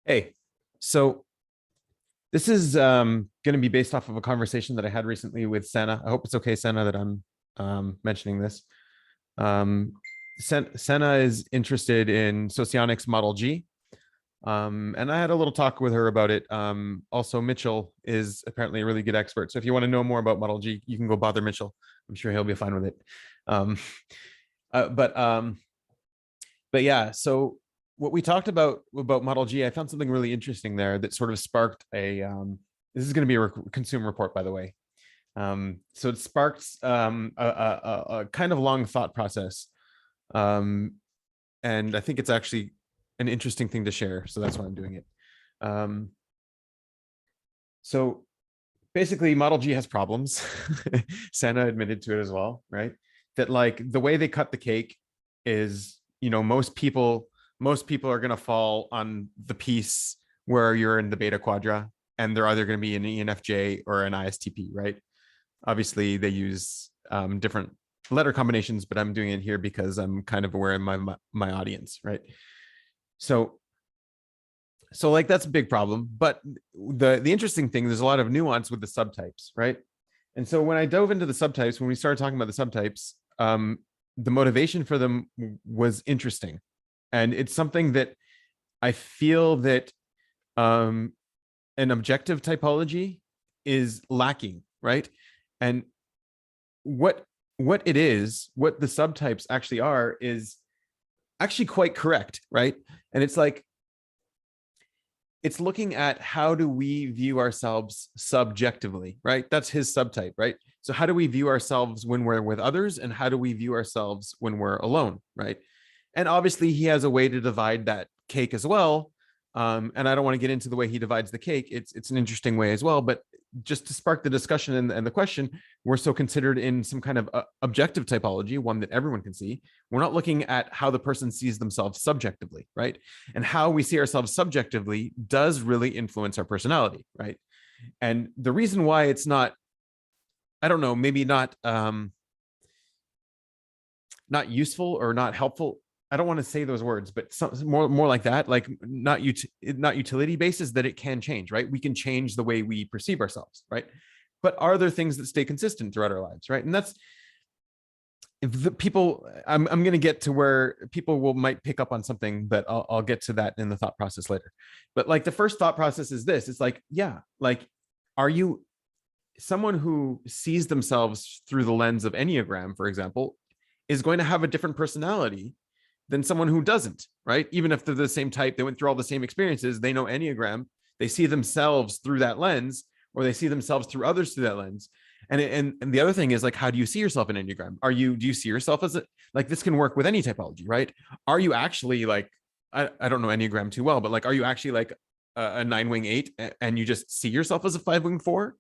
Hey, so this is going to be based off of a conversation that I had recently with Senna. I hope it's okay, Senna, that I'm mentioning this. Um, Senna is interested in Socionics Model G, and I had a little talk with her about it. Also, Mitchell is apparently a really good expert. So if you want to know more about Model G, you can go bother Mitchell. I'm sure he'll be fine with it. Um, uh, but um, but yeah, so what we talked about Model G, I found something really interesting there that sort of sparked a. This is going to be a consumer report, by the way. So it sparked a kind of long thought process, um, and I think it's actually an interesting thing to share. So that's why I'm doing it. Um, so basically, Model G has problems. Senna admitted to it as well, right? That like the way they cut the cake is, most people are going to fall on the piece where you're in the beta quadra, and they're either going to be an ENFJ or an ISTP, right? Obviously, they use different letter combinations, but I'm doing it here because I'm kind of aware of my audience, right? So like that's a big problem. But the interesting thing, there's a lot of nuance with the subtypes, right? And so when I dove into the subtypes, when we started talking about the subtypes, the motivation for them was interesting, and it's something that I feel that an objective typology is lacking, right? And what what the subtypes actually are, is actually quite correct, right? And it's like, it's looking at how do we view ourselves subjectively, right? That's his subtype, right? So how do we view ourselves when we're with others, and how do we view ourselves when we're alone, right? And obviously he has a way to divide that cake as well. And I don't want to get into the way he divides the cake. It's an interesting way as well. But just to spark the discussion and the question, we're so considered in some kind of objective typology, one that everyone can see. We're not looking at how the person sees themselves subjectively, right? And how we see ourselves subjectively does really influence our personality, right? And the reason why it's not, I don't know, maybe not useful or not helpful, I don't want to say those words, but more like that, like not utility based, is that it can change, right? We can change the way we perceive ourselves, right? But are there things that stay consistent throughout our lives, right? And that's, if the people, I'm going to get to where people might pick up on something, but I'll get to that in the thought process later. But like the first thought process is this: it's like, yeah, like, are you someone who sees themselves through the lens of Enneagram, for example, is going to have a different personality than someone who doesn't, right? Even if they're the same type, they went through all the same experiences, they know Enneagram, they see themselves through that lens, or they see themselves through others through that lens. And the other thing is, like, how do you see yourself in Enneagram? Do you see yourself as like, this can work with any typology, right? Are you actually like, I don't know Enneagram too well, but like, are you actually like a 9-wing 8, and you just see yourself as a 5-wing 4,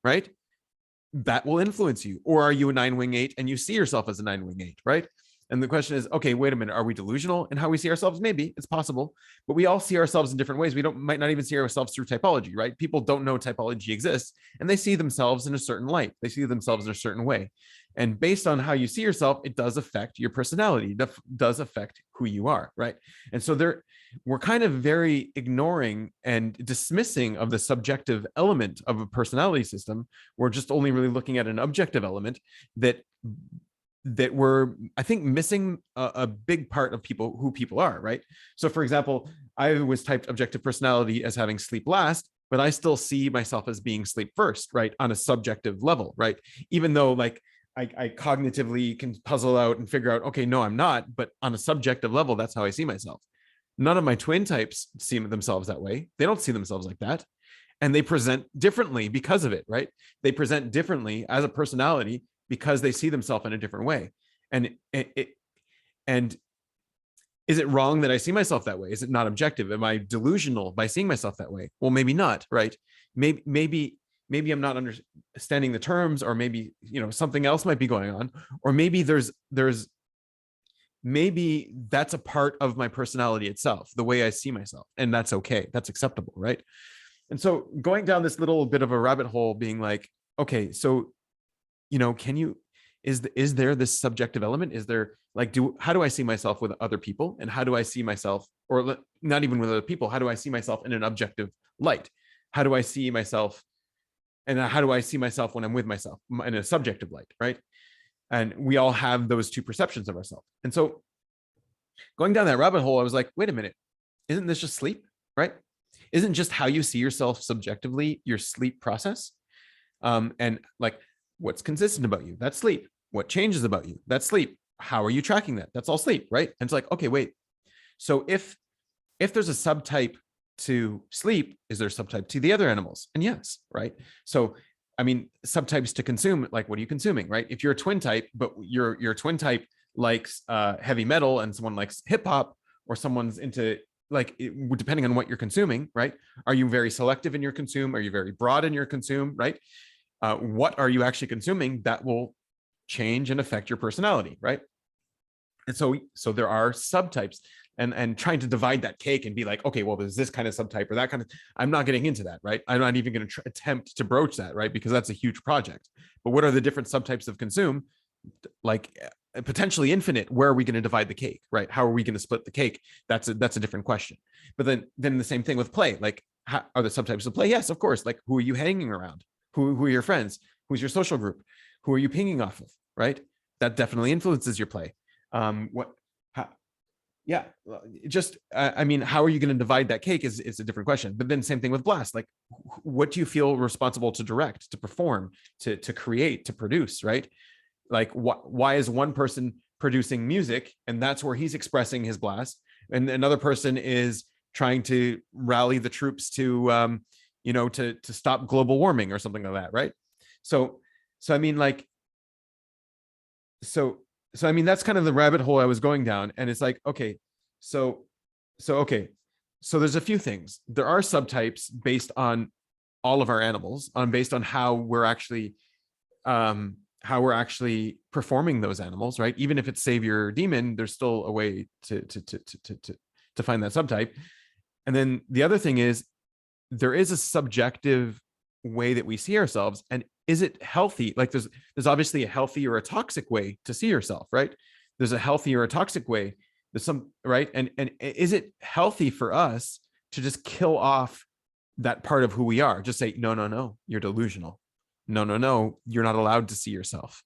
right? That will influence you. Or are you a 9-wing 8 and you see yourself as a 9-wing 8, right? And the question is, okay, wait a minute, are we delusional in how we see ourselves? Maybe, it's possible, but we all see ourselves in different ways. We might not even see ourselves through typology, right? People don't know typology exists, and they see themselves in a certain light. They see themselves in a certain way. And based on how you see yourself, it does affect your personality, it does affect who you are, right? And so we're kind of very ignoring and dismissing of the subjective element of a personality system. We're just only really looking at an objective element that we're, I think, missing a big part of who people are, right? So for example, I was typed objective personality as having sleep last, but I still see myself as being sleep first, right? On a subjective level, right? Even though like I cognitively can puzzle out and figure out, okay, no, I'm not, but on a subjective level, that's how I see myself. None of my twin types see themselves that way. They don't see themselves like that. And they present differently because of it, right? They present differently as a personality because they see themselves in a different way. And and is it wrong that I see myself that way? Is it not objective? Am I delusional by seeing myself that way? Well, maybe not, right? Maybe I'm not understanding the terms, or maybe, something else might be going on, or maybe maybe that's a part of my personality itself, the way I see myself, and that's okay. That's acceptable, right? And so going down this little bit of a rabbit hole, being like, okay, so, is there this subjective element? Is there like, how do I see myself with other people, and how do I see myself or not even with other people. How do I see myself in an objective light? How do I see myself? And how do I see myself when I'm with myself in a subjective light, right? And we all have those two perceptions of ourselves. And so going down that rabbit hole, I was like, wait a minute, isn't this just sleep, right? Isn't just how you see yourself subjectively your sleep process? And like, what's consistent about you? That's sleep. What changes about you? That's sleep. How are you tracking that? That's all sleep, right? And it's like, okay, wait. So if there's a subtype to sleep, is there a subtype to the other animals? And yes, right? So I mean, subtypes to consume, like what are you consuming, right? If you're a twin type, but your twin type likes heavy metal and someone likes hip hop, or someone's into like depending on what you're consuming, right? Are you very selective in your consume? Are you very broad in your consume, right? What are you actually consuming that will change and affect your personality, right? And so there are subtypes, and trying to divide that cake and be like, okay, well, there's this kind of subtype or that kind of, I'm not getting into that, right? I'm not even going to attempt to broach that, right? Because that's a huge project. But what are the different subtypes of consume? Like potentially infinite. Where are we going to divide the cake, right? How are we going to split the cake? That's a different question. But then the same thing with play. Like, how, are the subtypes of play? Yes, of course. Like, who are you hanging around? Who are your friends? Who's your social group? Who are you pinging off of, right? That definitely influences your play. Yeah, just I mean, how are you going to divide that cake is a different question. But then same thing with blast. Like, what do you feel responsible to direct, to perform, to create, to produce, right? Like, why is one person producing music and that's where he's expressing his blast, and another person is trying to rally the troops to to stop global warming or something like that, right? So I mean, like, so I mean, that's kind of the rabbit hole I was going down. And it's like, okay, so okay, so there's a few things. There are subtypes based on all of our animals, based on how we're actually performing those animals, right? Even if it's savior or demon, there's still a way to find that subtype. And then the other thing is, there is a subjective way that we see ourselves, and is it healthy? Like, there's obviously a healthy or a toxic way to see yourself, right? There's a healthy or a toxic way. There's some, right? And is it healthy for us to just kill off that part of who we are? Just say, no, you're delusional. No, you're not allowed to see yourself.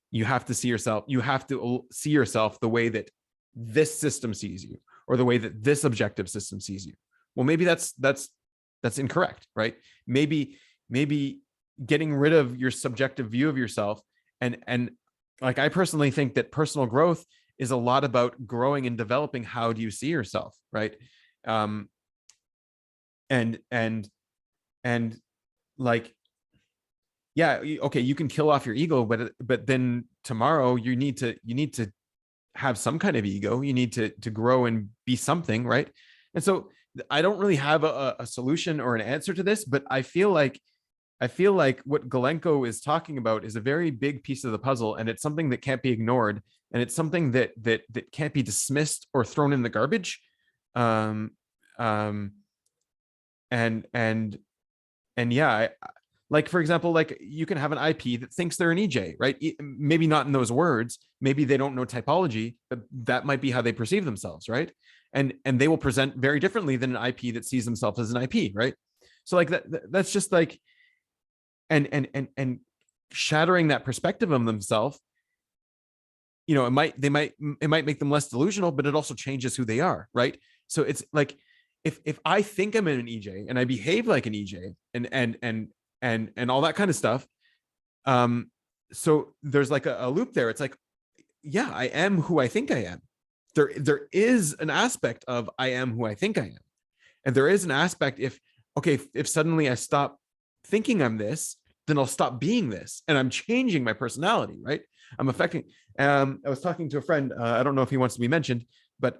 You have to see yourself. You have to see yourself the way that this system sees you, or the way that this objective system sees you. Well, maybe that's incorrect, right? Maybe getting rid of your subjective view of yourself, and like, I personally think that personal growth is a lot about growing and developing. How do you see yourself, right? And like, yeah, okay, you can kill off your ego, but then tomorrow you need to have some kind of ego. You need to grow and be something, right? And so I don't really have a solution or an answer to this, but I feel like what Galenko is talking about is a very big piece of the puzzle, and it's something that can't be ignored, and it's something that can't be dismissed or thrown in the garbage. And yeah, like, for example, like, you can have an IP that thinks they're an EJ, right? Maybe not in those words. Maybe they don't know typology, but that might be how they perceive themselves, right? And they will present very differently than an IP that sees themselves as an IP, right? So like that's just like, and shattering that perspective of themselves, it might make them less delusional, but it also changes who they are, right? So it's like, if I think I'm an EJ and I behave like an EJ and all that kind of stuff, so there's like a loop there. It's like, yeah, I am who I think I am. There is an aspect of I am who I think I am, and there is an aspect if suddenly I stop thinking I'm this, then I'll stop being this, and I'm changing my personality, right? I'm affecting. I was talking to a friend. I don't know if he wants to be mentioned, but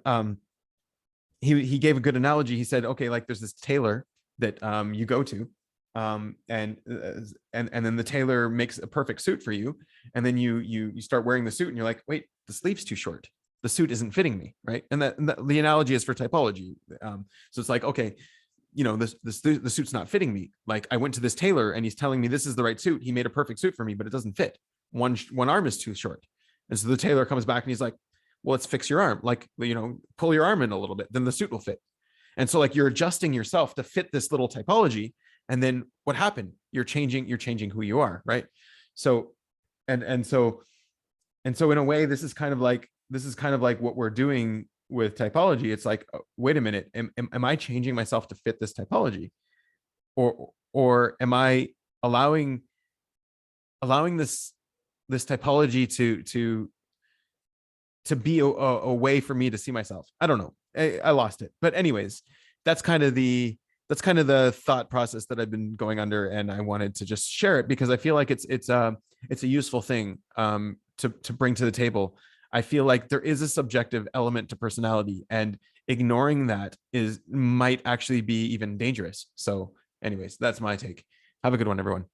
he gave a good analogy. He said, okay, like, there's this tailor that you go to, and then the tailor makes a perfect suit for you, and then you start wearing the suit, and you're like, wait, the sleeve's too short. The suit isn't fitting me, right? And the analogy is for typology. So it's like, okay, the suit's not fitting me. Like, I went to this tailor and he's telling me this is the right suit. He made a perfect suit for me, but it doesn't fit. One arm is too short. And so the tailor comes back and he's like, well, let's fix your arm, like, pull your arm in a little bit, then the suit will fit. And so like you're adjusting yourself to fit this little typology. And then what happened? You're changing who you are, right? So and so in a way, this is kind of like what we're doing with typology. It's like, oh, wait a minute, am I changing myself to fit this typology? Or am I allowing this typology to be a way for me to see myself? I don't know. I lost it. But anyways, that's kind of the thought process that I've been going under, and I wanted to just share it because I feel like it's a useful thing to bring to the table. I feel like there is a subjective element to personality, and ignoring that might actually be even dangerous. So anyways, that's my take. Have a good one, everyone.